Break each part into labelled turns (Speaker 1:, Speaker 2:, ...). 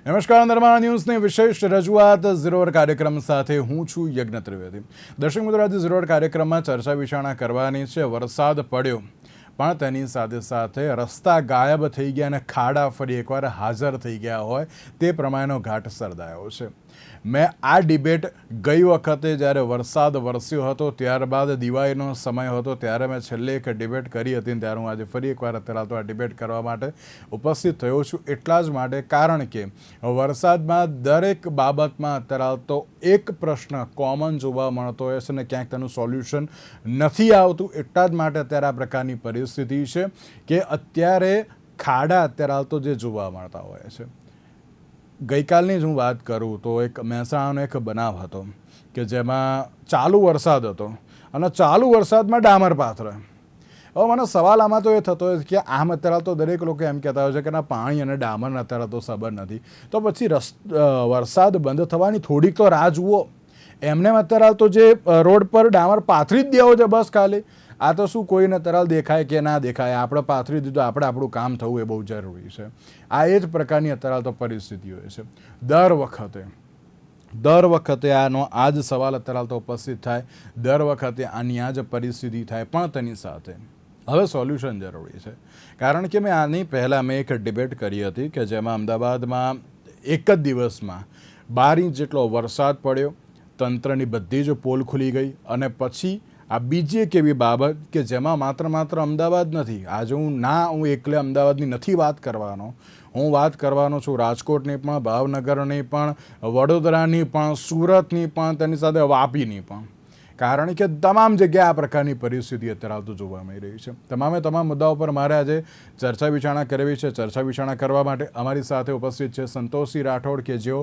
Speaker 1: નમસ્કાર, નર્મદા ન્યૂઝની વિશેષ રજૂઆત ઝીરો અવર કાર્યક્રમ સાથે હું છું યજ્ઞ ત્રિવેદી. દર્શક મિત્રો, આજે ઝીરો અવર કાર્યક્રમમાં ચર્ચા વિચારણા કરવાની છે. વરસાદ પડ્યો પણ તેની સાથે સાથે રસ્તા ગાયબ થઈ ગયા અને ખાડા ફરી એકવાર હાજર થઈ ગયા હોય તે પ્રમાણેનો ઘાટ સર્જાયો છે. મેં આ ડિબેટ ગઈ વખતે જ્યારે વરસાદ વરસ્યો હતો ત્યારબાદ દિવાળીનો સમય હતો ત્યારે મેં છેલ્લે એક ડિબેટ કરી હતી, ત્યારે હું આજે ફરી એકવાર અત્યારે તો આ ડિબેટ કરવા માટે ઉપસ્થિત થયો છું. એટલા જ માટે કારણ કે વરસાદમાં દરેક બાબતમાં અત્યારે તો એક પ્રશ્ન કોમન જોવા મળતો હોય છે અને ક્યાંક તેનું સોલ્યુશન નથી આવતું. એટલા જ માટે અત્યારે આ પ્રકારની પરિસ્થિતિ છે કે અત્યારે ખાડા અત્યારે તો જે જોવા મળતા હોય છે. ગઈકાલની જ હું વાત કરું તો એક મહેસાણાનો એક બનાવ હતો કે જેમાં ચાલુ વરસાદ હતો અને ચાલુ વરસાદમાં ડામર પાથરે. હવે મને સવાલ આમાં તો એ થતો હોય કે આમ અત્યારે તો દરેક લોકો એમ કહેતા હોય છે કે ના, પાણી અને ડામર અત્યારે તો સંબંધ નથી, તો પછી વરસાદ બંધ થવાની થોડીક તો રાહ જુઓ. એમને અત્યારે તો જે રોડ પર ડામર પાથરી જ દેવો છે બસ ખાલી. આ તો શું કોઈને તરાલ દેખાય કે ના દેખાય, આપણે પાથરી દીધું, આપણે આપણું કામ થવું એ બહુ જરૂરી છે. આ એ જ પ્રકારની અત્યારે તો પરિસ્થિતિ હોય છે. દર વખતે આનો આ જ સવાલ અત્યારે તો ઉપસ્થિત થાય, દર વખતે આની આ જ પરિસ્થિતિ થાય. પણ તેની સાથે હવે સોલ્યુશન જરૂરી છે. કારણ કે મેં આની પહેલાં એક ડિબેટ કરી હતી કે જેમાં અમદાવાદમાં એક જ દિવસમાં 12 ઇંચ જેટલો વરસાદ પડ્યો, તંત્રની બધી જ પોલ ખુલી ગઈ અને પછી આ બીજી એક એવી બાબત કે જેમાં માત્ર અમદાવાદ નથી. આજે હું એકલે અમદાવાદની નથી વાત કરવાનો, હું વાત કરવાનો છું રાજકોટની પણ, ભાવનગરની પણ, વડોદરાની પણ, સુરતની પણ, તેની સાથે વાપીની પણ. કારણ કે તમામ જગ્યાએ આ પ્રકારની પરિસ્થિતિ અત્યારે તો જોવા મળી રહી છે. તમામ મુદ્દાઓ પર મારે આજે ચર્ચા વિચારણા કરવી છે. ચર્ચા વિચારણા કરવા માટે અમારી સાથે ઉપસ્થિત છે સંતોષસિંહ રાઠોડ કે જેઓ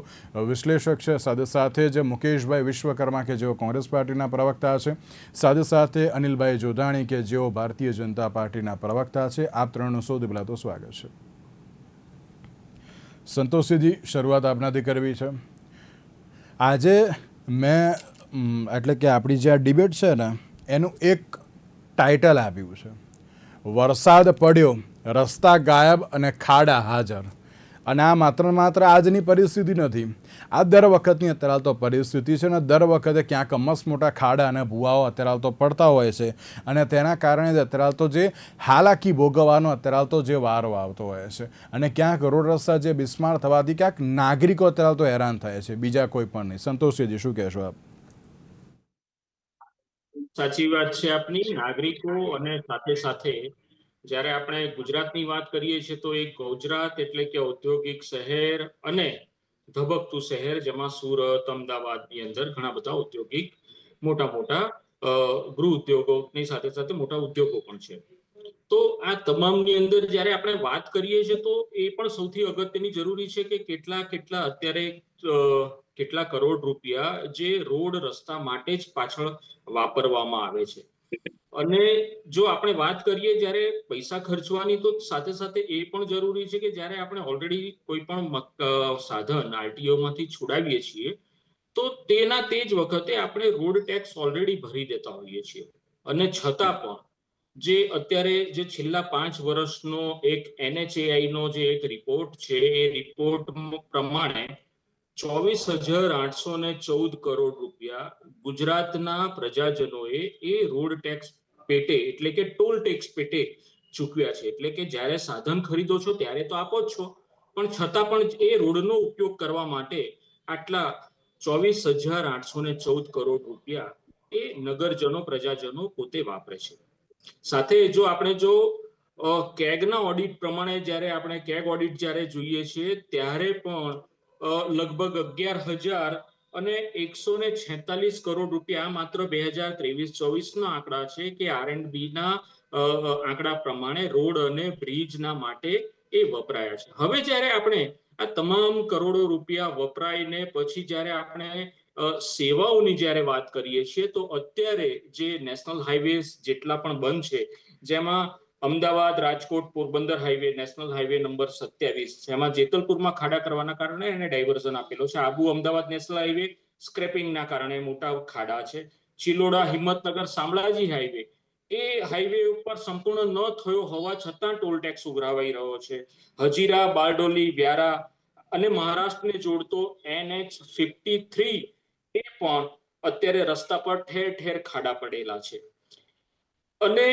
Speaker 1: વિશ્લેષક છે, સાથે જે મુકેશભાઈ વિશ્વકર્મા કે જેઓ કોંગ્રેસ પાર્ટીના પ્રવક્તા છે, સાથે અનિલભાઈ જોધાણી કે જેઓ ભારતીય જનતા પાર્ટીના પ્રવક્તા છે. આપ ત્રણનું સૌથી પહેલાં તો સ્વાગત છે. સંતોષસિંહજી, શરૂઆત આપનાથી કરવી છે. આજે મેં એટલે કે આપણી જે આ ડિબેટ છે ને એનું એક ટાઇટલ આપ્યું છે, વરસાદ પડ્યો, રસ્તા ગાયબ અને ખાડા હાજર. અને આ માત્ર આજની પરિસ્થિતિ નથી, આ દર વખતની અત્યારે તો પરિસ્થિતિ છે ને દર વખતે ક્યાંક મોટા ખાડા અને ભૂવાઓ અત્યારે તો પડતા હોય છે અને તેના કારણે જ અત્યારે તો જે હાલાકી ભોગવવાનો અત્યારે તો જે વારો આવતો હોય છે અને ક્યાંક રોડ રસ્તા જે બિસ્માર થવાથી ક્યાંક નાગરિકો અત્યારે તો હેરાન થાય છે, બીજા કોઈ પણ નહીં. સંતોષજી, શું કહેશો આપ?
Speaker 2: સાચી વાત છે આપની. નાગરિકો અને સાથે સાથે જ્યારે આપણે ગુજરાતની વાત કરીએ છીએ તો એક ગુજરાત એટલે કે ઔદ્યોગિક શહેર અને ધબકતું શહેર, જેમાં સુરત, અમદાવાદની અંદર ઘણા બધા ઔદ્યોગિક મોટા ગૃહ ઉદ્યોગોની સાથે સાથે મોટા ઉદ્યોગો પણ છે. તો આ તમામની અંદર જ્યારે આપણે વાત કરીએ છીએ તો એ પણ સૌથી અગત્યની જરૂરી છે કે કેટલા અત્યારે કેટલા કરોડ રૂપિયા જે રોડ રસ્તા માટે જ પાછળ વાપરવામાં આવે છે. અને જો આપણે વાત કરીએ જ્યારે પૈસા ખર્ચવાની, તો સાથે સાથે એ પણ જરૂરી છે કે જ્યારે આપણે ઓલરેડી કોઈ પણ સાધન આરટીઓ માંથી છોડાવીએ છીએ તો તેના તે જ વખતે આપણે રોડ ટેક્સ ઓલરેડી ભરી દેતા હોઈએ છીએ. અને છતાં પણ જે અત્યારે જે છેલ્લા 5 વર્ષનો એક NHAI નો જે એક રિપોર્ટ છે, એ રિપોર્ટ પ્રમાણે 24,814 કરોડ રૂપિયા ગુજરાતના પ્રજાજનોએ એ રોડ ટેક્સ પેટે એટલે કે ટોલ ટેક્સ પેટે ચૂકવ્યા છે. એટલે કે જ્યારે સાધન ખરીદો છો ત્યારે તો આપો જ છો, પણ છતાં પણ એ રોડનો ઉપયોગ કરવા માટે આટલા 24,814 કરોડ રૂપિયા એ નગરજનો પ્રજાજનો પોતે વાપરે છે. સાથે જો આપણે કેગના ઓડિટ પ્રમાણે જ્યારે આપણે કેગ ઓડિટ જ્યારે જોઈએ છીએ ત્યારે પણ લગભગ 11,000 અને 146 કરોડ રૂપિયા માત્ર 2023-24 ના આંકડા છે કે R&B ના આંકડા પ્રમાણે રોડ અને બ્રિજના માટે એ વપરાયા છે. હવે જ્યારે આપણે આ તમામ કરોડો રૂપિયા વપરાઈને પછી જ્યારે આપણે સેવાઓની જ્યારે વાત કરીએ છીએ તો અત્યારે જે નેશનલ હાઈવે જેટલા પણ બંધ છે, જેમાં Ahmedabad Rajkot Porbandar highway national highway number 27, જેમાં જેતલપુરમાં ખાડા કરવાના કારણે એને ડાયવર્ઝન આપેલો છે. આબુ અમદાવાદ નેશનલ હાઈવે સ્ક્રેપિંગના કારણે મોટા ખાડા છે. ચિલોડા હિંમતનગર શામળાજી હાઈવે, એ હાઈવે ઉપર સંપૂર્ણ ન થયો હોવા છતાં ટોલ ટેક્સ ઉઘરાવાઈ રહ્યો છે. હજીરા બારડોલી વ્યારા અને મહારાષ્ટ્રને જોડતો NH53 એ પણ અત્યારે રસ્તા પર ઠેર ઠેર ખાડા પડેલા છે. અને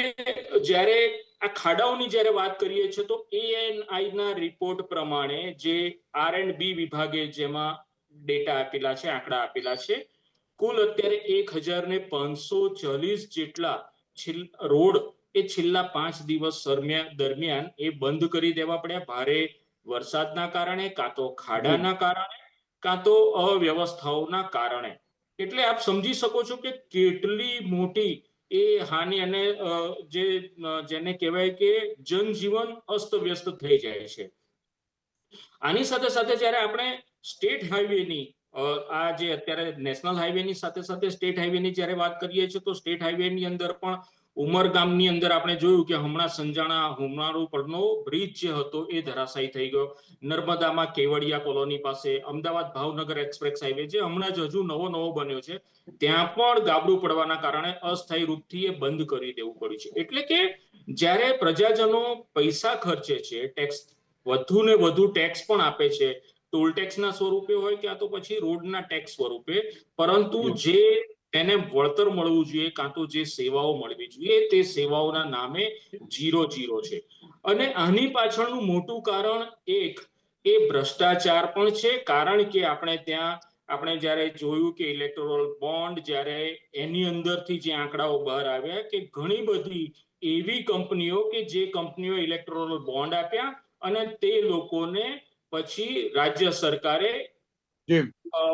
Speaker 2: જ્યારે આ ખાડાઓની જ્યારે વાત કરીએ છીએ તો ANI ના રિપોર્ટ પ્રમાણે જે R&B વિભાગે જેમાં ડેટા આપેલા છે, આંકડા આપેલા છે, કુલ અત્યારે 1540 જેટલા રોડ એ છેલ્લા 5 દિવસ દરમિયાન એ બંધ કરી દેવા પડ્યા, ભારે વરસાદના કારણે, કાં તો ખાડાના કારણે, કાં તો અવ્યવસ્થાઓના કારણે. એટલે આપ સમજી શકો છો કે કેટલી મોટી એ હાનિ અને જેને કહેવાય કે જનજીવન અસ્તવ્યસ્ત થઈ જાય છે. આની સાથે સાથે જ્યારે આપણે સ્ટેટ હાઈવેની આ જે અત્યારે નેશનલ હાઈવેની સાથે સાથે સ્ટેટ હાઈવેની જ્યારે વાત કરીએ છીએ તો સ્ટેટ હાઈવેની અંદર પણ ઉમરગામની અંદર આપણે જોયું કે હમણાં સંજાણા હુમનારો પરનો બ્રિજ જે હતો એ ધરાશાયી થઈ ગયો. નર્મદામાં કેવડિયા કોલોની પાસે અમદાવાદ ભાવનગર એક્સપ્રેસ હાઈવે જે હમણાં જ હજુ નવો બન્યો છે, ત્યાં પણ ગાબડું પડવાના કારણે અસ્થાયી રૂપથી એ બંધ કરી દેવું પડ્યું છે. એટલે કે જ્યારે પ્રજાજનો પૈસા ખર્ચે છે, ટેક્સ વધુ ને વધુ ટેક્સ પણ આપે છે, ટોલ ટેક્સના સ્વરૂપે હોય કે તો પછી રોડના ટેક્સ સ્વરૂપે, પરંતુ જે તેને વળતર મળવું જોઈએ કાં તો જે સેવાઓ મળવી જોઈએ તે સેવાઓના નામે 0 છે. અને આની પાછળનું મોટું કારણ એ ભ્રષ્ટાચાર પણ છે. કારણ કે આપણે જ્યારે જોયું કે ઇલેક્ટોરલ બોન્ડ જ્યારે એની અંદરથી જે આંકડાઓ બહાર આવ્યા કે ઘણી બધી એવી કંપનીઓ કે જે કંપનીઓ ઇલેક્ટોરલ બોન્ડ આપ્યા અને તે લોકોને પછી રાજ્ય સરકારે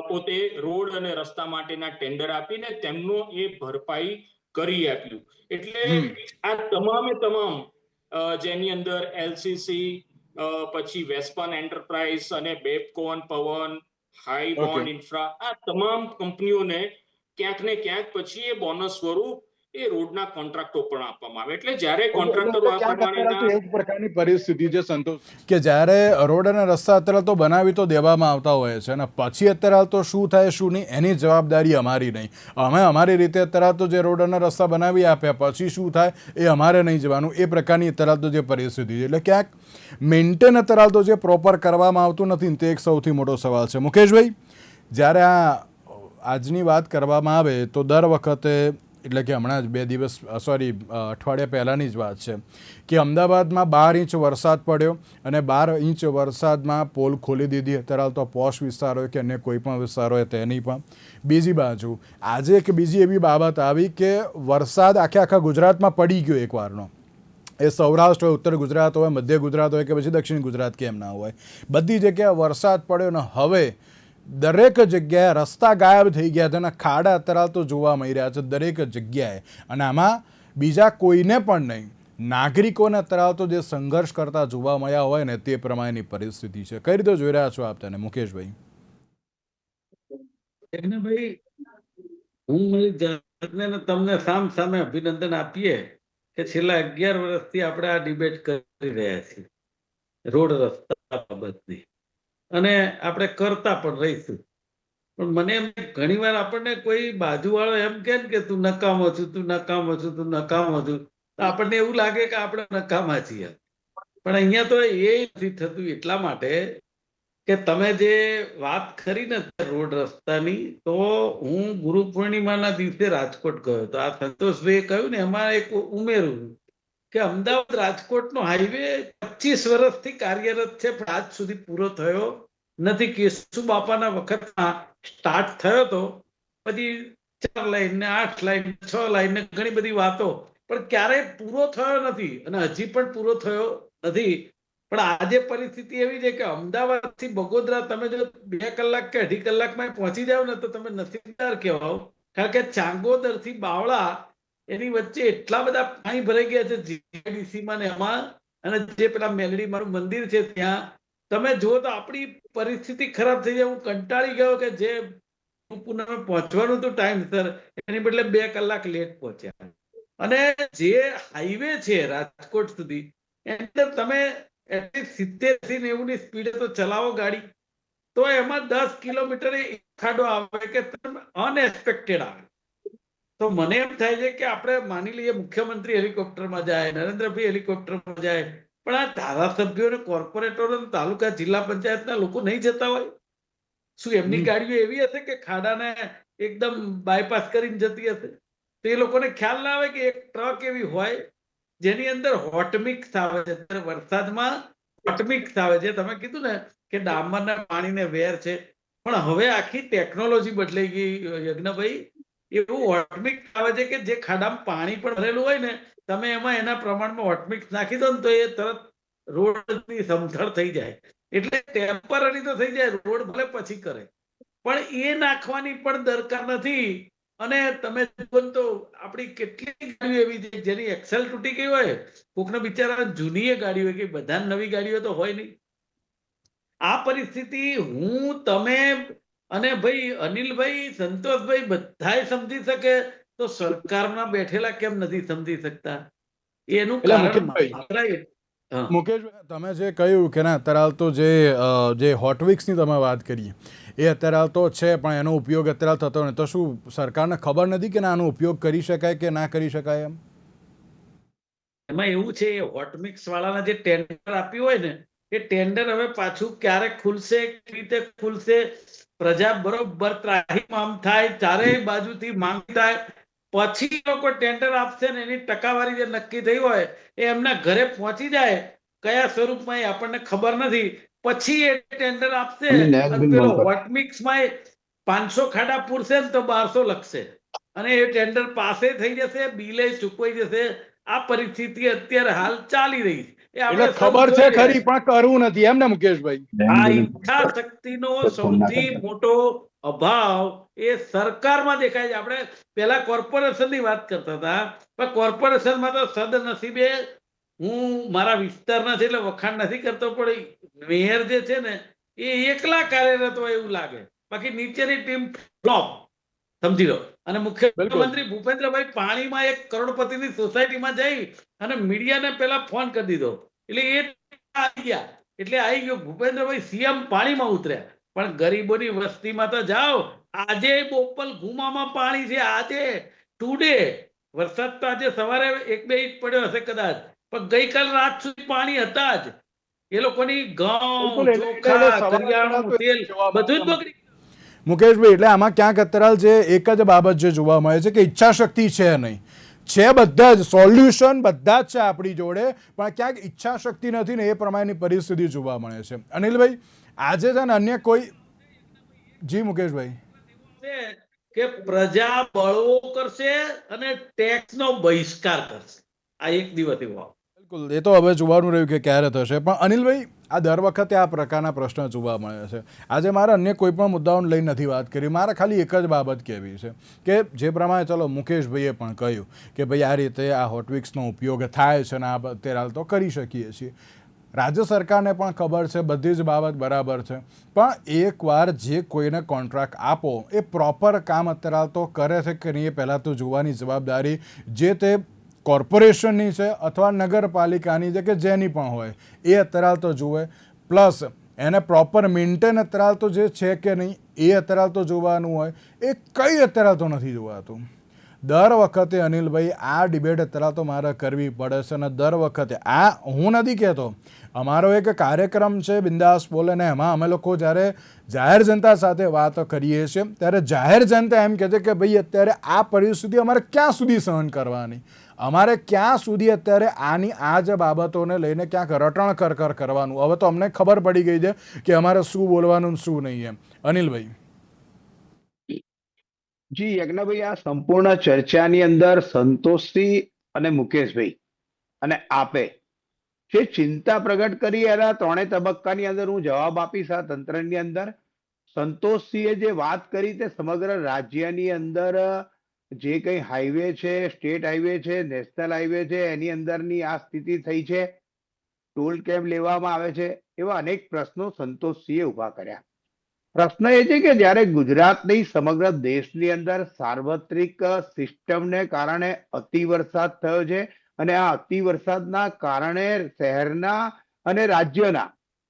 Speaker 2: પોતે રોડ અને રસ્તા માટેના ટેન્ડર આપીને તેમનો એ ભરપાઈ કરી આપ્યું. એટલે આ તમામે તમામ જેની અંદર LCC, પછી વેસ્પન એન્ટરપ્રાઇઝ અને બેપકોન પવન, હાઈ બોન્ડ ઇન્ફ્રા, આ તમામ કંપનીઓને ક્યાંક ને ક્યાંક પછી એ બોનસ સ્વરૂપ એ રોડના કોન્ટ્રાક્ટો પણ આપવામાં આવે. એટલે જ્યારે કોન્ટ્રાક્ટરો આ પ્રમાણેના
Speaker 1: એક પ્રકારની પરિસ્થિતિ જે સંતોષ કે જ્યારે રોડ અને રસ્તા અત્યારે તો બનાવી તો દેવામાં આવતા હોય છે અને પછી અત્યારે તો શું થાય શું નહીં એની જવાબદારી અમારી નહીં. અમે અમારી રીતે અત્યારે તો જે રોડ અને રસ્તા બનાવી આપ્યા પછી શું થાય એ અમારે નહીં જવાનું, એ પ્રકારની અત્યારે તો જે પરિસ્થિતિ છે. એટલે ક્યાંક મેન્ટેન અત્યારે તો જે પ્રોપર કરવામાં આવતું નથી ને તે એક સૌથી મોટો સવાલ છે. મુકેશભાઈ, જ્યારે આજની વાત કરવામાં આવે તો દર વખતે, એટલે કે હમણાં જ અઠવાડિયા પહેલાંની જ વાત છે કે અમદાવાદમાં 12 ઇંચ વરસાદ પડ્યો અને 12 ઇંચ વરસાદમાં પોલ ખોલી દીધી. અત્યારે તો પોશ વિસ્તાર હોય કે અન્ય કોઈ પણ વિસ્તાર હોય તેની પણ. બીજી બાજુ આજે એક બીજી એવી બાબત આવી કે વરસાદ આખા ગુજરાતમાં પડી ગયો એકવારનો. એ સૌરાષ્ટ્ર હોય, ઉત્તર ગુજરાત હોય, મધ્ય ગુજરાત હોય કે પછી દક્ષિણ ગુજરાત કેમ ના હોય, બધી જગ્યાએ વરસાદ પડ્યો ને હવે દરેક જગ્યાએ રસ્તા ગાયબ થઈ ગયા છે અને ખાડા અત્યારે તો જોવા મળી રહ્યા છે દરેક જગ્યાએ. અને આમાં બીજા કોઈને પણ નહીં, નાગરિકોને અત્યારે તો જે સંઘર્ષ કરતા જોવા મળ્યા હોય ને તે પ્રમાણેની પરિસ્થિતિ છે. કઈ રીતે જોઈ રહ્યા છો આપ તેને, મુકેશભાઈ?
Speaker 3: ભાઈ, હું મારી જાતને તમને સામે અભિનંદન આપીએ કે છેલ્લા 11 વર્ષથી આપણે આ ડિબેટ કરી રહ્યા છીએ રોડ રસ્તા બાબતની, અને આપણે કરતા પણ રહીશું. પણ મને એમ ઘણી વાર આપણને કોઈ બાજુવાળો એમ કે તું નકામો છું, તું નકામો છું, તું નકામો છું, તો આપણને એવું લાગે કે આપણે નકામા છીએ. પણ અહીંયા તો એ નથી થતું. એટલા માટે કે તમે જે વાત કરી ને રોડ રસ્તાની, તો હું ગુરુ પૂર્ણિમાના દિવસે રાજકોટ ગયો તો આ સંતોષભાઈએ કહ્યું ને એમાં એક ઉમેરું કે અમદાવાદ રાજકોટનો હાઈવે 25 વર્ષથી કાર્યરત છે પણ આજ સુધી પૂરો થયો નથી. કેશુ બાપાના વખતમાં સ્ટાર્ટ થયો તો, પછી 4 લાઈન ને 8 લાઈન 6 લાઈન ને ઘણી બધી વાતો, પણ ક્યારેય પૂરો થયો નથી અને હજી પણ પૂરો થયો નથી. પણ આજે પરિસ્થિતિ એવી છે કે અમદાવાદ થી બગોદરા તમે જો 2 કલાક કે 2.5 કલાકમાં પહોંચી જાવ ને તો તમે નસીબદાર કહેવાઓ. કારણ કે ચાંગોદર થી બાવળા એની વચ્ચે એટલા બધા પાણી ભરાઈ ગયા છે GIDC માં ને એમાં, અને જે પેલા મેલડી મારું મંદિર છે ત્યાં તમે જુઓ તો આપણી પરિસ્થિતિ ખરાબ થઈ જાય. હું કંટાળી ગયો કે જે પહોંચવાનું હતું ટાઈમસર એની બદલે 2 કલાક લેટ પહોંચ્યા. અને જે હાઈવે છે રાજકોટ સુધી એની અંદર તમે 70 થી 90 ની સ્પીડે તો ચલાવો ગાડી, તો એમાં 10 કિલોમીટર ખાડો આવે કે અનએક્સપેક્ટેડ આવે. તો મને એમ થાય છે કે આપણે માની લઈએ મુખ્યમંત્રી હેલિકોપ્ટરમાં જાય, નરેન્દ્રભાઈ હેલિકોપ્ટરમાં જાય, પણ આ ધારાસભ્યો ને કોર્પોરેટરો તાલુકા જિલ્લા પંચાયતના લોકો નહીં જતા હોય? શું એમની ગાડીઓ એવી હશે કે ખાડાને એકદમ બાયપાસ કરીને જતી હશે? તો એ લોકોને ખ્યાલ ના આવે કે એક ટ્રક એવી હોય જેની અંદર હોટ મિક્સ આવે છે. વરસાદમાં હોટ મિક્સ આવે છે. તમે કીધું ને કે ડામરના પાણીને વેર છે, પણ હવે આખી ટેકનોલોજી બદલાઈ ગઈ યજ્ઞભાઈ. એવું હોટ મિક્સ આવે છે કે જે ખાડામાં પાણી પણ ભરેલું હોય ને, તમે એમાં એના પ્રમાણમાં હોટ મિક્સ નાખી દો ને તો એ તરત રોડની સમથળ થઈ જાય. એટલે ટેમ્પરરી તો થઈ જાય, રોડ ભલે પછી કરે, પણ એ નાખવાની પણ દરકાર નથી. અને તમે જુઓ તો આપણી કેટલી ગાડીઓ એવી છે જેની એક્સેલ તૂટી ગઈ હોય, કોકને બિચારા જૂની ગાડી હોય, કે બધા નવી ગાડીઓ તો હોય નહીં. આ પરિસ્થિતિ હું, તમે અને ભાઈ અનિલભાઈ, સંતોષભાઈ બધાય સમજી શકે, તો સરકારમાં બેઠેલા કેમ નથી સમજી શકતા? એનું
Speaker 1: એટલે
Speaker 3: કારણ
Speaker 1: મુકેશભાઈ,
Speaker 3: માત્ર
Speaker 1: મુકેશભાઈ, તમે જે કહ્યું કે ના અત્યારે હાલ તો જે હોટવિક્સની તમે વાત કરી એ અત્યારે હાલ તો છે, પણ એનો ઉપયોગ અત્યારે થતો નથી, તો શું સરકારને ખબર નથી કે ના આનો ઉપયોગ કરી શકાય કે ના કરી શકાય?
Speaker 3: એમાં એવું છે, હોટમિક્સ વાળાના જે ટેન્ડર આપ્યું હોય ને, એ ટેન્ડર હવે પાછું ક્યારે ખુલશે, કેવી રીતે ખુલશે, પ્રજા બરોબર ત્રાહિમામ થાય, ચારેય બાજુથી માંગ થાય, પછી લોકો ટેન્ડર આપશે ને એની ટકાવારી જે નક્કી થઈ હોય એ એમના ઘરે પહોંચી જાય, કયા સ્વરૂપમાં એ આપણને ખબર નથી, પછી એ ટેન્ડર આપશે. અને પેલો હોટમિક્સમાં 500 ખાડા પૂરશે ને તો 1200 લખશે, અને એ ટેન્ડર પાસે થઈ જશે, બિલે ચૂકવાઈ જશે. આ પરિસ્થિતિ અત્યારે હાલ ચાલી રહી છે.
Speaker 1: એટલે ખબર છે ખરી, પણ કરવું નથી, એમ ને મુકેશભાઈ?
Speaker 3: આ ઈચ્છા શક્તિનો સૌથી મોટો અભાવ એ સરકારમાં દેખાય છે. આપણે પેલા કોર્પોરેશનની વાત કરતા હતા, પણ કોર્પોરેશનમાં તો સદનસીબે, હું મારા વિસ્તારના છે એટલે વખાણ નથી કરતો, પણ મેયર જે છે ને એ એકલા કાર્યરત હોય એવું લાગે, બાકી નીચેની ટીમ ફ્લોપ, સમજી લો. અને મુખ્યમંત્રી ભૂપેન્દ્રભાઈ પાણીમાં એક કરોડપતિની સોસાયટીમાં જઈ અને મીડિયાને પેલા ફોન કરી દીધો, એટલે એ આવી ગયા, એટલે આવી ગયો ભૂપેન્દ્રભાઈ સીએમ પાણીમાં ઉતર્યા. પણ ગરીબોની વસ્તીમાં તો જાઓ, આજે બોપલ ગુમામાં પાણી છે, આજે ટુડે. વરસાદ તો આજે સવારે 1-2 ઇંચ પડ્યો હશે કદાચ, પણ ગઈકાલ રાત સુધી પાણી હતા જ. એ લોકોની ઘઉં, ચોખા, કરિયાણું, તેલ બધું જ બગડી.
Speaker 1: મુકેશભાઈ, એટલે આમાં ક્યાંક અત્યારે જે એક જ બાબત જે જોવા મળે છે કે ઈચ્છા શક્તિ છે નહીં, છે બધા જ સોલ્યુશન બધા જ છે આપણી જોડે, પણ ક્યાંક ઈચ્છા શક્તિ નથી ને એ પ્રમાણેની પરિસ્થિતિ જોવા મળે છે. અનિલભાઈ, આજે છે ને અન્ય કોઈ, જી મુકેશભાઈ,
Speaker 3: કે પ્રજા બળવો કરશે અને ટેક્સનો બહિષ્કાર કરશે. આ એક દિવસ એવો.
Speaker 1: બિલકુલ, એ તો હવે જોવાનું રહ્યું કે ક્યારે થશે. પણ અનિલભાઈ, આ દર વખતે આ પ્રકારના પ્રશ્ન જોવા મળે છે. આજે મારે અન્ય કોઈ પણ મુદ્દાઓને લઈને નથી વાત કરી, મારે ખાલી એક જ બાબત કહેવી છે કે જે પ્રમાણે ચલો મુકેશભાઈએ પણ કહ્યું કે ભાઈ આ રીતે આ હોટવિક્સનો ઉપયોગ થાય છે અને આ અત્યારે હાલ તો કરી શકીએ છીએ. રાજ્ય સરકારને પણ ખબર છે, બધી જ બાબત બરાબર છે, પણ એકવાર જે કોઈને કોન્ટ્રાક્ટ આપો એ પ્રોપર કામ અત્યારે હાલ તો કરે છે કે નહીં એ પહેલાં તો જોવાની જવાબદારી જે તે કોર્પોરેશનની છે અથવા નગરપાલિકાની છે કે જેની પણ હોય, એ અત્યારે તો જુએ. પ્લસ એને પ્રોપર મેન્ટેન અત્યારે તો જે છે કે નહીં એ અત્યારે તો જોવાનું હોય, એ કંઈ અત્યારે તો નથી જોવાતું. દર વખતે અનિલભાઈ આ ડિબેટ અત્યારે તો મારે કરવી પડે છે, અને દર વખતે આ હું નથી કહેતો, અમારો એક કાર્યક્રમ છે બિંદાસ બોલે, ને એમાં અમે લોકો જ્યારે જાહેર જનતા સાથે વાત કરીએ છીએ ત્યારે જાહેર જનતા એમ કહે છે કે ભાઈ અત્યારે આ પરિસ્થિતિ અમારે ક્યાં સુધી સહન કરવાની, અમારે ક્યાં સુધી અત્યારે આની આ જ બાબતોને લઈને ક્યાંક રટણ કર કરવાનું. હવે તો અમને ખબર પડી ગઈ છે કે અમારે શું બોલવાનું શું નહીં એમ. અનિલભાઈ.
Speaker 4: જી યજ્ઞભાઈ, આ સંપૂર્ણ ચર્ચાની અંદર સંતોષજી અને મુકેશભાઈ અને આપે જે ચિંતા પ્રગટ કરી એના ત્રણેય તબક્કાની અંદર હું જવાબ આપીશ. આ તંત્રની અંદર સંતોષજીએ જે વાત કરી તે સમગ્ર રાજ્યની અંદર જે કંઈ હાઈવે છે, સ્ટેટ હાઈવે છે, નેશનલ હાઈવે છે, એની અંદરની આ સ્થિતિ થઈ છે, ટોલ કેમ લેવામાં આવે છે, એવા અનેક પ્રશ્નો સંતોષજીએ ઉભા કર્યા. પ્રશ્ન એ છે કે જ્યારે ગુજરાતની સમગ્ર દેશની અંદર સાર્વત્રિક સિસ્ટમને કારણે અતિ વરસાદ થયો છે, અને આ અતિ વરસાદના કારણે શહેરના અને રાજ્યના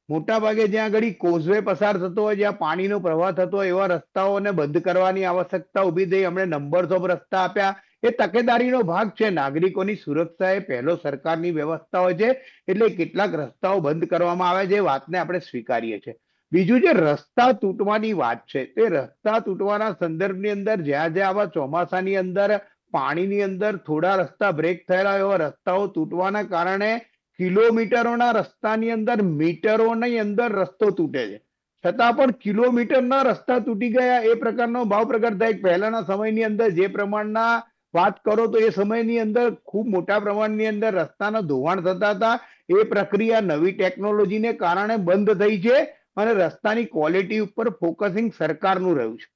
Speaker 4: મોટા ભાગે જ્યાં આગળ કોઝવે પસાર થતો હોય, જ્યાં પાણીનો પ્રવાહ થતો હોય, એવા રસ્તાઓને બંધ કરવાની આવશ્યકતા ઊભી થઈ. અમને નંબર્સ ઓફ રસ્તા આપ્યા, એ તકેદારીનો ભાગ છે. નાગરિકોની સુરક્ષા એ પહેલો સરકારની વ્યવસ્થા હોય છે, એટલે કેટલાક રસ્તાઓ બંધ કરવામાં આવે છે, એ વાતને આપણે સ્વીકારીએ છીએ. બીજું જે રસ્તા તૂટવાની વાત છે, તે રસ્તા તૂટવાના સંદર્ભની અંદર જ્યાં જ્યાં આવા ચોમાસાની અંદર પાણીની અંદર થોડા રસ્તા બ્રેક થયેલા એવા રસ્તાઓ તૂટવાના કારણે કિલોમીટરોના રસ્તાની અંદર મીટરોની અંદર રસ્તો તૂટે છે, છતાં પણ કિલોમીટરના રસ્તા તૂટી ગયા એ પ્રકારનો ભાવ પ્રગટ થાય. પહેલાના સમયની અંદર જે પ્રમાણના વાત કરો તો એ સમયની અંદર ખૂબ મોટા પ્રમાણની અંદર રસ્તાના ધોવાણ થતા હતા. એ પ્રક્રિયા નવી ટેકનોલોજીને કારણે બંધ થઈ છે અને રસ્તાની ક્વોલિટી ઉપર ફોકસિંગ સરકારનું રહ્યું છે.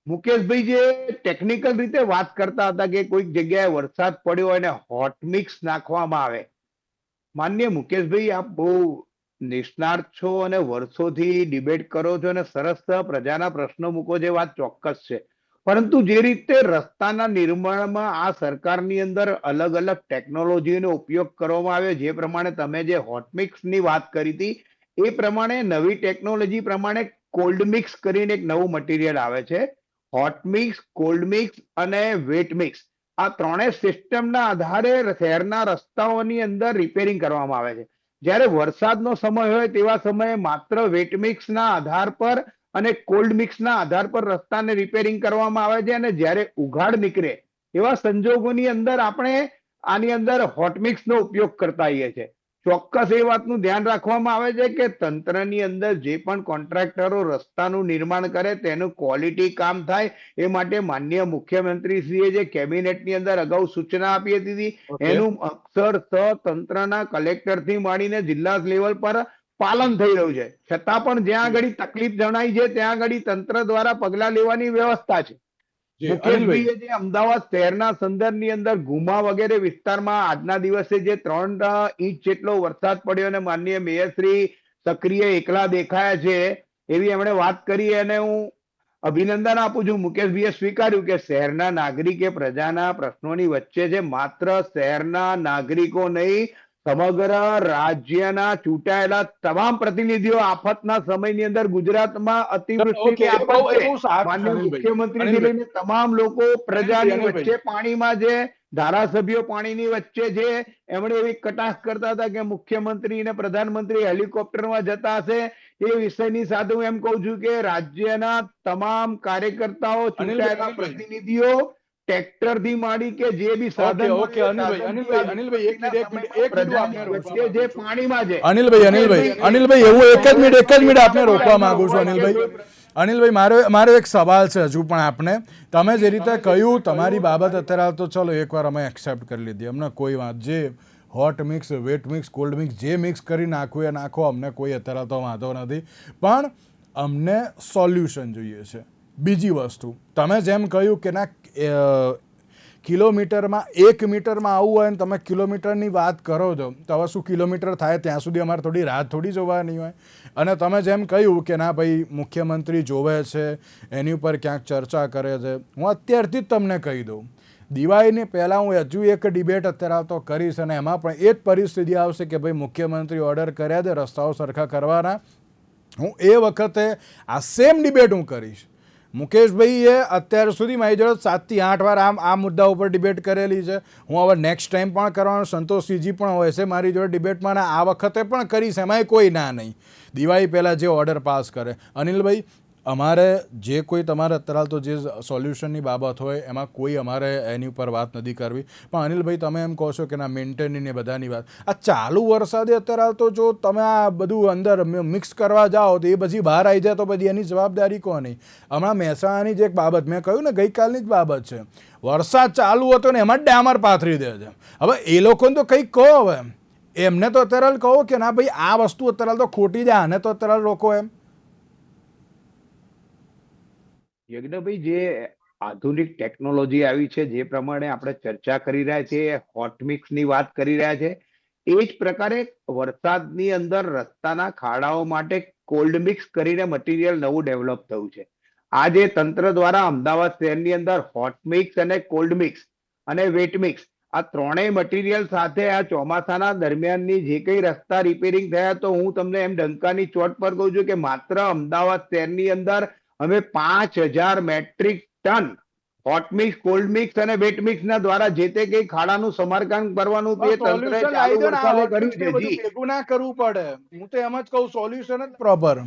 Speaker 4: મુકેશભાઈ જે ટેકનિકલ રીતે વાત કરતા હતા કે કોઈક જગ્યાએ વરસાદ પડ્યો અને હોટ મિક્સ નાખવામાં આવે. માન્ય મુકેશભાઈ, આપ બહુ નિષ્ણાત છો અને વર્ષોથી ડિબેટ કરો છો અને સરસ પ્રજાના પ્રશ્નો મૂકો છો, વાત ચોક્કસ છે. પરંતુ જે રીતે રસ્તાના નિર્માણમાં આ સરકારની અંદર અલગ અલગ ટેકનોલોજીનો ઉપયોગ કરવામાં આવ્યો, જે પ્રમાણે તમે જે હોટ મિક્સની વાત કરી હતી, એ પ્રમાણે નવી ટેકનોલોજી પ્રમાણે કોલ્ડ મિક્સ કરીને એક નવું મટીરિયલ આવે છે. હોટ મિક્સ, કોલ્ડ મિક્સ અને વેટ મિક્સ, આ ત્રણેય સિસ્ટમના આધારે શહેરના રસ્તાઓની અંદર રિપેરિંગ કરવામાં આવે છે. જ્યારે વરસાદનો સમય હોય તેવા સમયે માત્ર વેટ મિક્સના આધાર પર અને કોલ્ડ મિક્સના આધાર પર રસ્તાને રિપેરિંગ કરવામાં આવે છે, અને જ્યારે ઉઘાડ નીકળે એવા સંજોગોની અંદર આપણે આની અંદર હોટ મિક્સનો ઉપયોગ કરતા હોઈએ છીએ. ચોક્કસ એ વાતનું ધ્યાન રાખવામાં આવે છે કે તંત્રની અંદર જે પણ કોન્ટ્રાક્ટરો રસ્તાનું નિર્માણ કરે તેનું ક્વોલિટી કામ થાય એ માટે માનનીય મુખ્યમંત્રીશ્રીએ જે કેબિનેટની અંદર અગાઉ સૂચના આપી હતી, એનું અક્ષરશઃ તંત્રના કલેક્ટરથી માંડીને જિલ્લા લેવલ પર પાલન થઈ રહ્યું છે. છતાં પણ જ્યાં આગળ તકલીફ જણાય છે ત્યાં આગળ તંત્ર દ્વારા પગલા લેવાની વ્યવસ્થા છે. મુકેશભાઈએ જે અમદાવાદ શહેરના સંદર્ભની અંદર ગુમા વગેરે વિસ્તારમાં આજના દિવસે જે 3 ઇંચ જેટલો વરસાદ પડ્યો અને માનનીય મેયરશ્રી સક્રિય એકલા દેખાયા છે એવી એમણે વાત કરી, અને હું અભિનંદન આપું છું. મુકેશભાઈએ સ્વીકાર્યું કે શહેરના નાગરિકે પ્રજાના પ્રશ્નોની વચ્ચે છે. માત્ર શહેરના નાગરિકો નહીં, સમગ્ર રાજ્યના ચૂંટાયેલા તમામ પ્રતિનિધિઓ આફતના સમયની અંદર ગુજરાતમાં અતિવૃષ્ટિની આફત છે, માનનીય મુખ્યમંત્રીથી લઈને તમામ લોકો પ્રજાની વચ્ચે પાણીમાં છે, ધારાસભ્યો પાણીની વચ્ચે છે. એમણે એવી કટાક્ષ કરતા હતા કે મુખ્યમંત્રી અને પ્રધાનમંત્રી હેલિકોપ્ટરમાં જતા હશે. એ વિષયની સાથે હું એમ કહું છું કે રાજ્યના તમામ કાર્યકર્તાઓ, ચૂંટાયેલા પ્રતિનિધિઓ ટ્રેક્ટર થી માંડી કે જે બી સાધન પાણીમાં છે.
Speaker 1: અનિલભાઈ એવું એક જ મિનિટ આપને રોકવા માંગુ છું. અનિલભાઈ મારો એક સવાલ છે હજુ પણ આપને. તમે જે રીતે કહ્યું તમારી બાબત અત્યારે તો ચલો એકવાર અમે એક્સેપ્ટ કરી લીધી, અમને કોઈ વાત, જે hot mix, wet mix, cold mix જે મિક્સ કરી નાખવું એ નાખો, અમને કોઈ અત્યારે તો વાંધો નથી, પણ અમને સોલ્યુશન જોઈએ છે. બીજી વસ્તુ, તમે જેમ કહ્યું કે ના કિલોમીટરમાં 1 મીટરમાં આવવું હોય ને તમે કિલોમીટરની વાત કરો છો, તો હવે શું કિલોમીટર થાય ત્યાં સુધી અમારે થોડી રાહ થોડી જોવાની હોય? અને તમે જેમ કહ્યું કે ના ભાઈ મુખ્યમંત્રી જોવે છે, એની ઉપર ક્યાંક ચર્ચા કરે છે, હું અત્યારથી જ તમને કહી દઉં, દિવાળીની પહેલાં હું હજુ એક ડિબેટ અત્યારે તો કરીશ અને એમાં પણ એ જ પરિસ્થિતિ આવશે કે ભાઈ મુખ્યમંત્રી ઓર્ડર કર્યા છે રસ્તાઓ સરખા કરવાના, હું એ વખતે આ સેમ ડિબેટ હું કરીશ. મુકેશભાઈએ અત્યાર સુધી મારી જોડે 7 થી 8 વાર આ મુદ્દા ઉપર ડિબેટ કરેલી છે. હું હવે નેક્સ્ટ ટાઈમ પણ કરવાનો, સંતોષસિંહજી પણ હોય છે મારી જોડે ડિબેટમાં, અને આ વખતે પણ કરીશ, એમાંય કોઈ ના નહીં. દિવાળી પહેલાં જે ઓર્ડર પાસ કરે. અનિલભાઈ, અમારે જે કોઈ તમારે અત્યારે તો જે સોલ્યુશનની બાબત હોય એમાં કોઈ અમારે એની ઉપર વાત નથી કરવી, પણ અનિલભાઈ તમે એમ કહો છો કે ના મેન્ટેનિંગ ને બધાની વાત, આ ચાલુ વરસાદે અત્યારે તો જો તમે આ બધું અંદર મિક્સ કરવા જાઓ તો એ પછી બહાર આવી જાય તો પછી એની જવાબદારી કોની? હમણાં મહેસાણાની જે એક બાબત મેં કહ્યું ને ગઈકાલની જ બાબત છે, વરસાદ ચાલુ હતો ને એમાં ડામર પાથરી દે છે. હવે એ લોકોને તો કંઈક કહો, હવે એમને તો અત્યારે કહો કે ના ભાઈ આ વસ્તુ અત્યારે તો ખોટી જાય, આને તો અત્યારે રોકો એમ.
Speaker 4: યજ્ઞભાઈ, જે આધુનિક ટેકનોલોજી આવી છે, જે પ્રમાણે આપણે ચર્ચા કરી રહ્યા છીએ, હોટ મિક્સ ની વાત કરી રહ્યા છે, એ જ પ્રકારે વરસાદની અંદર રસ્તાના ખાડાઓ માટે કોલ્ડ મિક્સ કરીને મટીરિયલ નવું ડેવલપ થયું છે. આ જે તંત્ર દ્વારા અમદાવાદ શહેરની અંદર હોટ મિક્સ અને કોલ્ડ મિક્સ અને વેટ મિક્સ આ ત્રણેય મટીરિયલ સાથે આ ચોમાસાના દરમિયાનની જે કઈ રસ્તા રિપેરિંગ થયા, તો હું તમને એમ ડંકાની ચોટ પર કહું છું કે માત્ર અમદાવાદ શહેરની અંદર અમે 5000 metric ton hot mix, cold mix અને વેટ મિક્સ ના દ્વારા જે તે કઈ ખાડાનું સમારકામ કરવાનું તે તંત્રએ
Speaker 1: સોલ્યુશન
Speaker 4: ચાલુ
Speaker 1: લાવી દો ને, આ
Speaker 4: વરસાદે
Speaker 1: hot
Speaker 4: કર્યું
Speaker 1: mix
Speaker 4: છે.
Speaker 1: ને બધું
Speaker 4: જી,
Speaker 1: ભેગું ના કરવું પડે. હું તો એમ જ કહું, સોલ્યુશન જ પ્રોપર.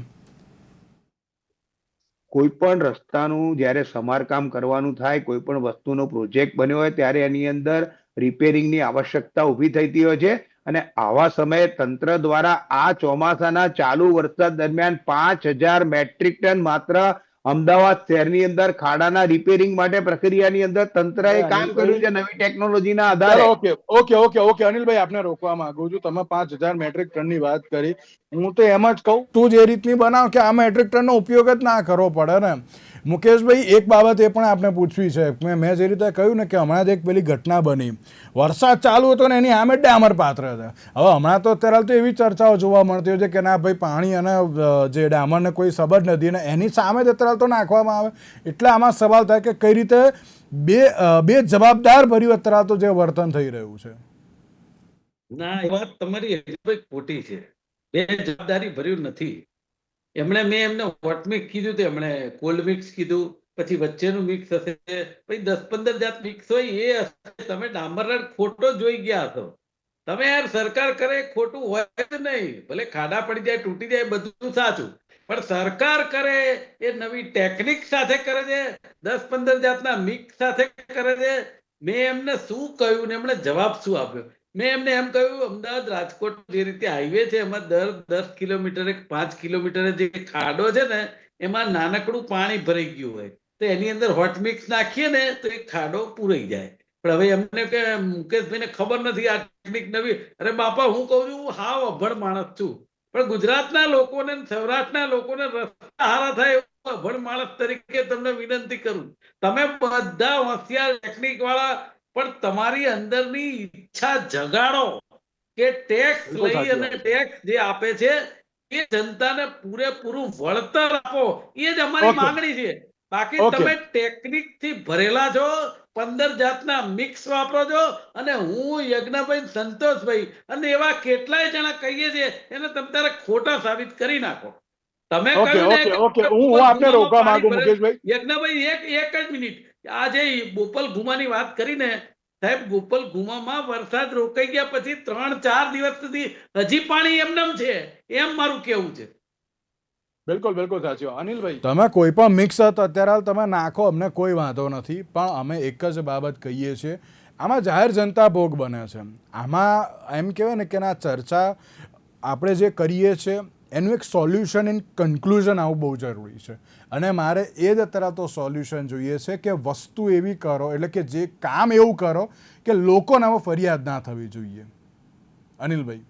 Speaker 4: કોઈ પણ રસ્તાનું જ્યારે સમારકામ કરવાનું થાય, કોઈ પણ વસ્તુનો પ્રોજેક્ટ બન્યો હોય ત્યારે એની અંદર રિપેરિંગની આવશ્યકતા ઊભી થતી હોય છે. અને આવા સમયે તંત્ર દ્વારા આ ચોમાસાના ચાલુ વરસાદ દરમિયાન 5,000 મેટ્રિક ટન માત્ર અમદાવાદ શહેરની અંદર ખાડાના રિપેરિંગ માટે પ્રક્રિયાની અંદર તંત્રએ કામ કર્યું છે નવી ટેકનોલોજીના આધારે.
Speaker 1: ચલો, ઓકે અનિલભાઈ, આપને રોકવા માંગુ છું. તમે 5,000 મેટ્રિક ટનની વાત કરી. હું તો એમ જ કહું, તું જે રીતની બનાવ કે આ મેટ્રિક ટનનો ઉપયોગ જ ના કરવો પડે ને. મુકેશભાઈ, એક બાબત એ પણ આપણે પૂછવી છે. મેં જે રીતે કહ્યું ને કે હમણાં જ એક પેલી ઘટના બની, વરસાદ ચાલુ હતો ને એની સામે ડામર પાત્ર છે. હવે હમણાં તો અત્યારે તો એવી ચર્ચાઓ જોવા મળતી હોય છે કે ના ભાઈ, પાણી અને જે ડામરને કોઈ સંબંધ નથી ને એની સામે જ અત્યારે તો નાખવામાં આવે. એટલે આમાં સવાલ થાય કે કઈ રીતે બે જવાબદાર ભર્યું અત્યારે તો જે વર્તન થઈ રહ્યું છે.
Speaker 3: ના, એ વાત તમારી એકદમ ખોટી છે. બે જવાબદારી ભર્યું નથી. મેં એમને હોટ મિક્સ કીધું, એમણે કોલ્ડ મિક્સ કીધું, પછી વચ્ચેનું મિક્સ હશે, પછી 10-15 જાત મિક્સ હોય એ હશે. તમે ડામર ખોટો જોઈ ગયા છો. તમે યાર, સરકાર કરે ખોટું હોય જ નહીં. ભલે ખાડા પડી જાય, તૂટી જાય, બધું સાચું, પણ સરકાર કરે એ નવી ટેકનિક સાથે કરે છે, 10-15 જાતના મિક્સ સાથે કરે છે. મેં એમને શું કહ્યું ને એમણે જવાબ શું આપ્યો? મેં એમને એમ કહ્યું, અમદાવાદ રાજકોટ જે રીતે હાઈવે છે એમાં દર 10 કિલોમીટરે 5 કિલોમીટરે જે ખાડો છે ને એમાં નાનકડું પાણી ભરાઈ ગયું હોય તો એની અંદર હોટ મિક્સ નાખીએ ને તો એ ખાડો પૂરાઈ જાય. પણ હવે એમને કે મુકેશભાઈને ખબર નથી આ ટેકનિક નવી. અરે બાપા, હું કહું છું, હું હાવ અભણ માણસ છું, પણ ગુજરાતના લોકોને, સૌરાષ્ટ્રના લોકોને રસ્તા હારા થાય એવો અભણ માણસ તરીકે તમને વિનંતી કરું. તમે બધા હોશિયાર ટેકનિક વાળા, પણ તમારી અંદરની ઈચ્છા જગાડો કે ટેક્સ લઈ અને ટેક્સ જે આપે છે એ જનતાને પૂરેપૂરું વળતર આપો. એ જ અમારી માંગણી છે. બાકી તમે ટેકનિક થી ભરેલા છો, 15 જાતના મિક્સ વાપરો છો, અને હું યજ્ઞભાઈ, સંતોષભાઈ અને એવા કેટલાય જણા કહીએ છીએ એને તમે તારે ખોટા સાબિત કરી નાખો. તમે કહ્યું ને
Speaker 1: હું આપને રોકવા માંગુ મુકેશભાઈ.
Speaker 3: યજ્ઞભાઈ, એક જ મિનિટ. આ જે બોપલ ગુમાની વાત કરીને, સાહેબ, ગોપાલ ગુમામાં વરસાદ રોકાઈ ગયા પછી 3-4 દિવસ સુધી હજી પાણી એમનેમ છે, એમ મારું કેવું છે.
Speaker 1: બિલકુલ સાચું અનિલભાઈ. તમે કોઈ પણ મિક્સ અત્યારે તમે નાખો, અમને કોઈ વાંધો નથી, પણ અમે એક જ બાબત કહીએ છીએ, આમાં જાહેર જનતા ભોગ બને છે. આમાં એમ કહેવાય ને કે આ ચર્ચા આપણે જે કરીએ છીએ એનું એક સોલ્યુશન ઇન કન્ક્લુઝન આવવું બહુ જરૂરી છે. અને મારે એ જ અત્યારે તો સોલ્યુશન જોઈએ છે કે વસ્તુ એવી કરો, એટલે કે જે કામ એવું કરો કે લોકોને હવે ફરિયાદ ના થવી જોઈએ. અનિલભાઈ.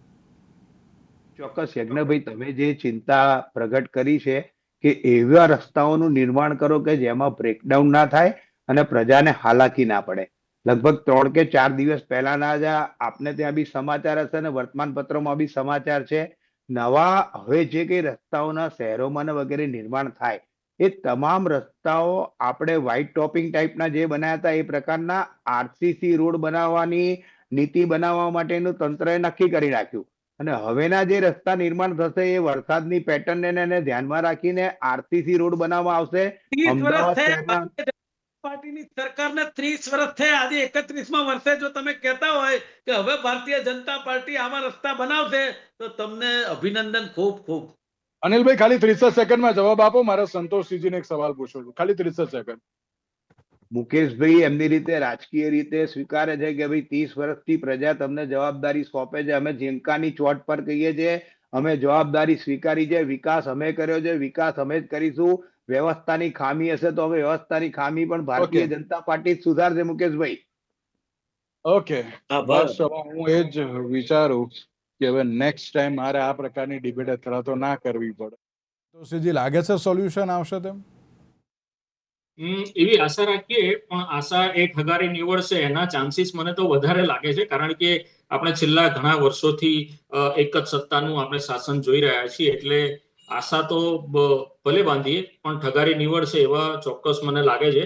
Speaker 4: ચોક્કસ યજ્ઞભાઈ, તમે જે ચિંતા પ્રગટ કરી છે કે એવા રસ્તાઓનું નિર્માણ કરો કે જેમાં બ્રેકડાઉન ના થાય અને પ્રજાને હાલાકી ના પડે. લગભગ 3 કે 4 દિવસ પહેલાના જ આપને ત્યાં બી સમાચાર હશે અને વર્તમાન પત્રોમાં બી સમાચાર છે. નવા હવે જે કઈ રસ્તાઓના શહેરોમાં વગેરે નિર્માણ થાય એ તમામ રસ્તાઓ આપણે વ્હાઇટ ટોપિંગ ટાઈપના જે બનાવ્યા હતા એ પ્રકારના આરસીસી રોડ બનાવવાની નીતિ બનાવવા માટેનું તંત્રએ નક્કી કરી નાખ્યું. અને હવેના જે રસ્તા નિર્માણ થશે એ વરસાદની પેટર્નને ધ્યાનમાં રાખીને આરસીસી રોડ બનાવવામાં આવશે.
Speaker 3: 30 વર્ષ
Speaker 4: અમદાવાદ
Speaker 3: થયા
Speaker 4: શહેરના
Speaker 3: પાર્ટીની સરકારને, 30 વર્ષ થયા. આજે 31મા વર્ષે જો તમે કહેતા હોય કે હવે ભારતીય જનતા પાર્ટી આવા રસ્તા બનાવશે તો તમને અભિનંદન, ખૂબ ખૂબ.
Speaker 1: અનિલભાઈ, ખાલી 30 સેકન્ડમાં જવાબ આપો. મારે સંતોષજીને એક સવાલ પૂછવો છે, ખાલી 30 સેકન્ડ.
Speaker 4: મુકેશભાઈ એમની રીતે રાજકીય રીતે સ્વીકારે છે કે ભાઈ 30 વર્ષથી પ્રજા તમને જવાબદારી સોંપે છે, અમે ઝીંકાની ચોટ પર કહીએ છીએ, અમે જવાબદારી સ્વીકારી છે, વિકાસ અમે કર્યો છે, વિકાસ અમે જ કરીશું. વ્યવસ્થાની ખામી હશે તો અમે વ્યવસ્થાની ખામી પણ ભારતીય જનતા પાર્ટી જ સુધારશે. મુકેશભાઈ,
Speaker 1: ઓકે, બસ હું એ જ વિચારું કે હવે નેક્સ્ટ ટાઈમ મારે આ પ્રકારની ડિબેટ અત્યારે તો ના કરવી પડે. તો સીજી લાગે છે સોલ્યુશન આવશે તેમ?
Speaker 2: એવી આશા રાખીએ, પણ આશા એક હગારી નીવડશે એના ચાન્સીસ મને તો વધારે લાગે છે, કારણ કે આપણે છેલ્લા ઘણા વર્ષોથી એક જ સત્તાનું આપણે શાસન જોઈ રહ્યા છીએ. એટલે આશા તો ભલે બાંધીએ, પણ ઠગારી નીવડશે એવા ચોક્કસ મને લાગે છે.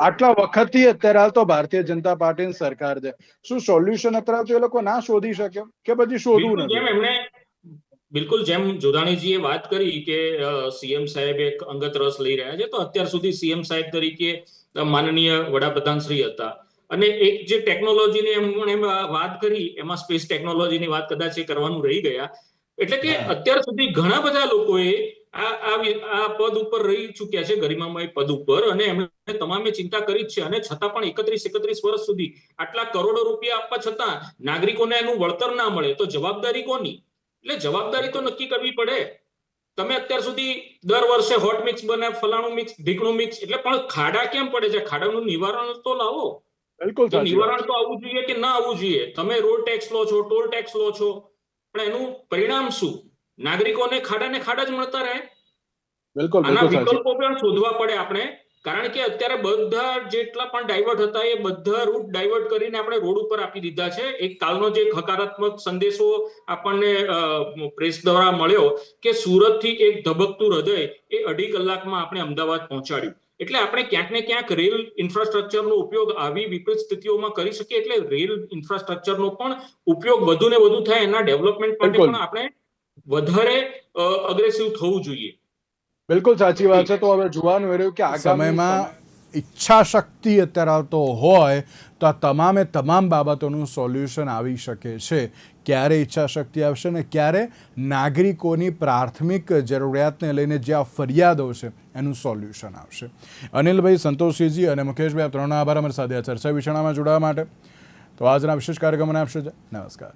Speaker 1: આટલા વખતથી અત્યારે હાલ તો ભારતીય જનતા પાર્ટીની સરકાર છે, શું સોલ્યુશન અત્યારે તો એ લોકો ના શોધી શકે કે પછી શોધવું નથી?
Speaker 2: બિલકુલ, જેમ જોધાણીજીએ વાત કરી કે સીએમ સાહેબ એક અંગત રસ લઈ રહ્યા છે, તો અત્યાર સુધી સીએમ સાહેબ તરીકે માનનીય વડાપ્રધાન શ્રી હતા. અને એક જે ટેકનોલોજીની એમણે વાત કરી, એમાં સ્પેસ ટેકનોલોજીની વાત કદાચ એ કરવાનું રહી ગયા. એટલે કે અત્યાર સુધી ઘણા બધા લોકોએ આ પદ ઉપર રહી ચૂક્યા છે, ગરિમામય પદ ઉપર, અને એમણે તમામે ચિંતા કરી જ છે. અને છતાં પણ 31 વર્ષ સુધી આટલા કરોડો રૂપિયા આપવા છતાં નાગરિકોને એનું વળતર ના મળે, તો જવાબદારી કોની? એટલે જવાબદારી તો નક્કી કરવી પડે. તમે અત્યાર સુધી દર વર્ષે હોટ મિક્સ બને, ફલાણું મિક્સ, ઢીકણું મિક્સ, એટલે પણ ખાડા કેમ પડે છે? ખાડાનું નિવારણ તો લાવો.
Speaker 1: બિલકુલ
Speaker 2: તો
Speaker 1: સાચી વાત
Speaker 2: નિવારણ તો આવવું જોઈએ કે ના આવવું જોઈએ? તમે રોડ ટેક્સ લો છો, ટોલ ટેક્સ લો છો, પણ એનું પરિણામ શું? નાગરિકોને ખાડા જ મળતા રહે.
Speaker 1: બિલકુલ
Speaker 2: આના
Speaker 1: બિલકુલ સાચી
Speaker 2: વિકલ્પો પણ શોધવા પડે આપણે, કારણ કે અત્યારે બધા જેટલા પણ ડાયવર્ટ હતા એ બધા રૂટ ડાયવર્ટ કરીને આપણે રોડ ઉપર આપી દીધા છે. એક કાલનો જે હકારાત્મક સંદેશો આપણને પ્રેસ દ્વારા મળ્યો કે સુરત થી એક ધબકતું હૃદય એ 2.5 કલાકમાં આપણે અમદાવાદ પહોંચાડ્યું. એટલે આપણે ક્યાંક ને ક્યાંક રેલ ઇન્ફ્રાસ્ટ્રક્ચરનો ઉપયોગ આવી વિપરીત સ્થિતિઓમાં કરી શકીએ. એટલે રેલ ઇન્ફ્રાસ્ટ્રક્ચરનો પણ ઉપયોગ વધુ ને વધુ થાય, એના ડેવલપમેન્ટ માટે
Speaker 1: બિલકુલ
Speaker 2: પણ આપણે વધારે અગ્રેસિવ થવું જોઈએ.
Speaker 1: બિલકુલ સાચી વાત છે. તો હવે જોવાનું એ રહ્યું કે આગામી સમયમાં ઈચ્છા શક્તિ અત્યારે તો હોય તો આ તમામ બાબતોનું સોલ્યુશન આવી શકે છે. ક્યારે ઈચ્છા શક્તિ આવશે ને ક્યારે નાગરિકોની પ્રાથમિક જરૂરિયાતને લઈને જે આ ફરિયાદો છે એનું સોલ્યુશન આવશે. અનિલભાઈ, સંતોષસિંહજી અને મુકેશભાઈ, આપ ત્રણનો આભાર અમારી સાથે આ ચર્ચા વિચારણામાં જોડાવા માટે. તો આજના વિશેષ કાર્યક્રમને આપશે. નમસ્કાર.